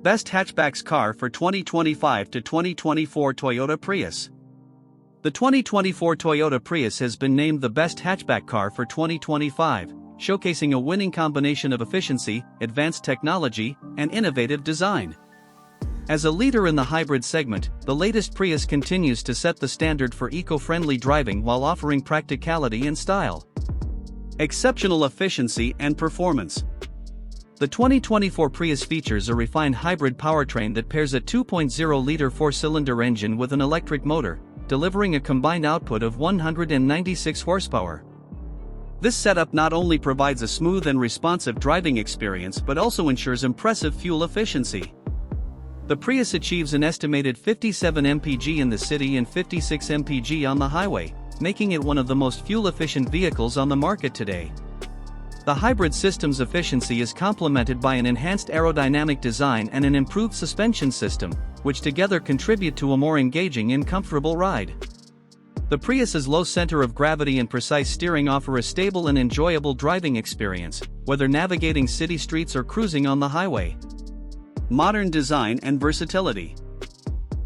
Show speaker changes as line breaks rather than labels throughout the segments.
Best Hatchbacks Car for 2025 to 2024 Toyota Prius. The 2024 Toyota Prius has been named the best hatchback car for 2025, showcasing a winning combination of efficiency, advanced technology, and innovative design. As a leader in the hybrid segment, the latest Prius continues to set the standard for eco-friendly driving while offering practicality and style. Exceptional efficiency and performance. The 2024 Prius features a refined hybrid powertrain that pairs a 2.0-liter four-cylinder engine with an electric motor, delivering a combined output of 196 horsepower. This setup not only provides a smooth and responsive driving experience but also ensures impressive fuel efficiency. The Prius achieves an estimated 57 mpg in the city and 56 mpg on the highway, making it one of the most fuel-efficient vehicles on the market today. The hybrid system's efficiency is complemented by an enhanced aerodynamic design and an improved suspension system, which together contribute to a more engaging and comfortable ride. The Prius's low center of gravity and precise steering offer a stable and enjoyable driving experience, whether navigating city streets or cruising on the highway. Modern design and versatility.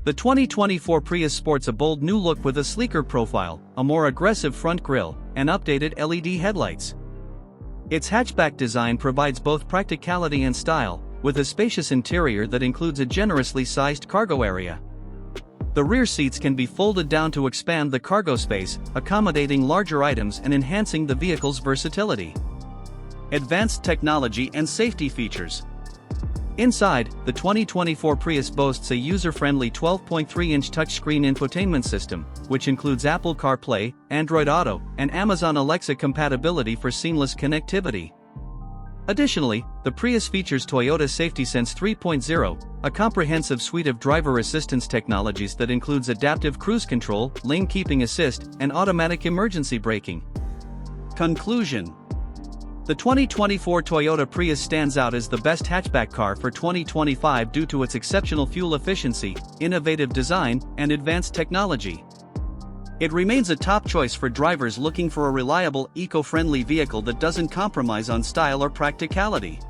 The 2024 Prius sports a bold new look with a sleeker profile, a more aggressive front grille, and updated LED headlights. Its hatchback design provides both practicality and style, with a spacious interior that includes a generously sized cargo area. The rear seats can be folded down to expand the cargo space, accommodating larger items and enhancing the vehicle's versatility. Advanced technology and safety features. Inside, the 2024 Prius boasts a user-friendly 12.3-inch touchscreen infotainment system, which includes Apple CarPlay, Android Auto, and Amazon Alexa compatibility for seamless connectivity. Additionally, the Prius features Toyota SafetySense 3.0, a comprehensive suite of driver assistance technologies that includes adaptive cruise control, lane keeping assist, and automatic emergency braking. Conclusion. The 2024 Toyota Prius stands out as the best hatchback car for 2025 due to its exceptional fuel efficiency, innovative design, and advanced technology. It remains a top choice for drivers looking for a reliable, eco-friendly vehicle that doesn't compromise on style or practicality.